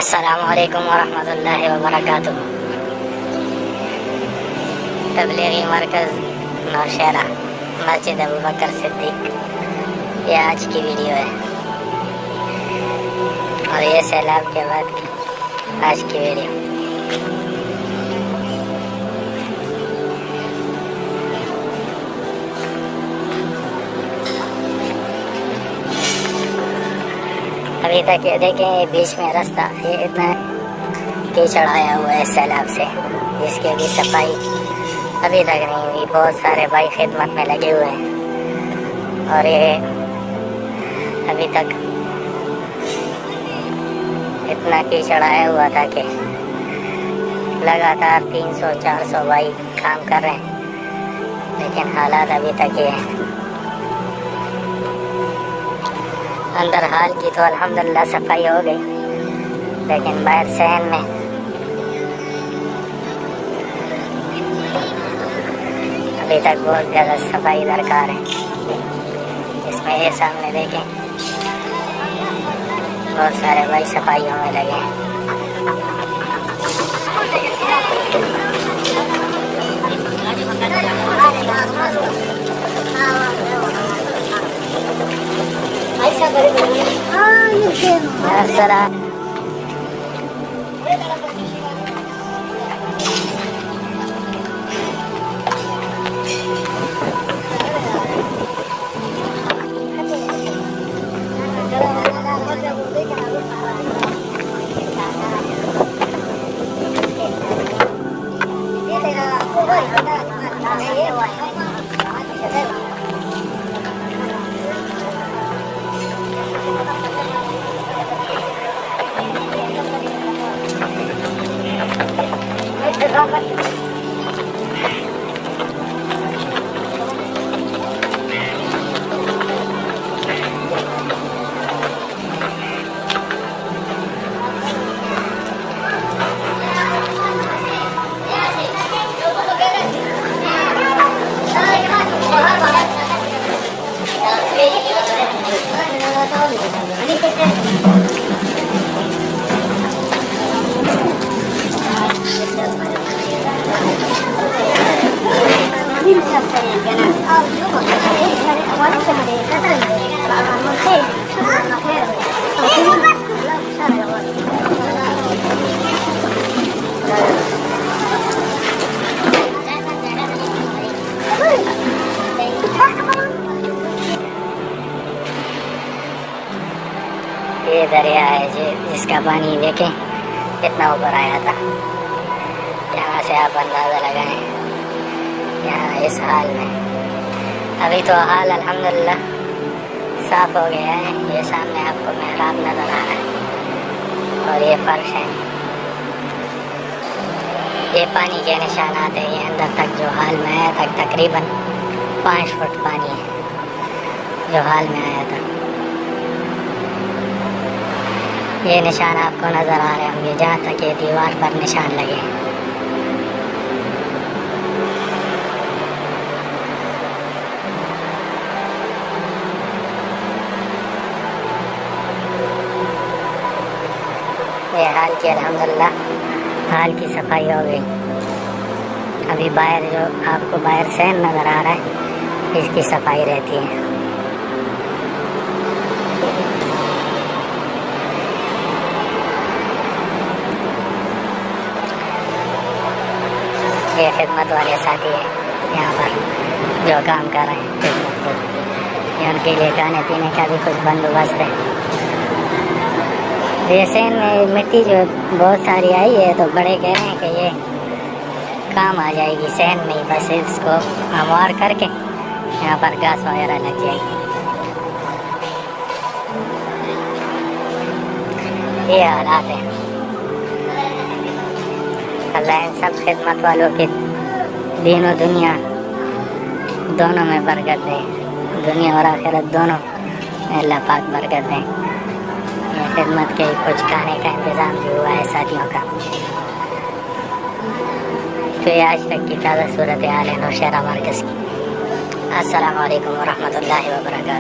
अस्सलामुअलैकुम वरहमतुल्लाहि वबरकातुह। तबलीगी मरकज़ नौशहरा, मस्जिद अबू बकर सिद्दीक, ये आज की वीडियो है और ये सैलाब के बाद की आज की वीडियो। अभी तक ये देखें, ये बीच में रास्ता, ये इतना कीचड़ आया हुआ है सैलाब से, जिसकी भी सफाई अभी तक नहीं हुई। बहुत सारे भाई खिदमत में लगे हुए हैं और ये अभी तक इतना कीचड़ आया हुआ था कि लगातार 300-400 भाई काम कर रहे हैं, लेकिन हालात अभी तक ये हैं। अंदर हाल की तो अल्हम्दुलिल्लाह सफाई हो गई, लेकिन बाहर सहन में अभी तक बहुत ज़्यादा सफाई दरकार है। इसमें ये सामने देखें, बहुत सारे भाई सफाइयों में लगे हैं। ये दरिया है जिसका पानी देखें कितना ऊपर आया था। यहाँ से आप अंदाज़ा लगाएं, यहाँ इस हाल में अभी तो हाल अल्हम्दुलिल्लाह साफ़ हो गया है। ये सामने आपको मेहराब नज़र आ रहा है और ये फर्श है। ये पानी के निशानात है। ये अंदर तक जो हाल में आया था, तकरीबन 5 फुट पानी है जो हाल में आया था। ये निशान आपको नज़र आ रहे होंगे, जहाँ तक ये दीवार पर निशान लगे हैं। ये हाल की अल्हम्दुलिल्लाह हाल की सफाई हो गई। अभी बाहर जो आपको बाहर सहन नज़र आ रहा है, इसकी सफाई रहती है। ये खिदमत वाले साथी हैं यहाँ पर जो काम कर रहे हैं खिदमत को, ये उनके लिए खाने पीने का भी कुछ बंदोबस्त है। ये सहन में मिट्टी जो बहुत सारी आई है, तो बड़े कह रहे हैं कि ये काम आ जाएगी सहन में ही, बस इसको हमवार करके यहाँ पर घास वगैरह लग जाएगी। ये हालात है। अल्लाह इन सब खिदमत वालों के दीन और दुनिया दोनों में बरकत दे, दुनिया और आखिरत दोनों में अल्लाह पाक बरकत दे। ये खिदमत के कुछ खाने का इंतज़ाम भी हुआ है साथियों का। तो ये आज तक की ताज़ा सूरत हाल है नौशहरा मरकज़ की। अस्सलामु अलैकुम वरहमतुल्लाहि वबरकातुहू।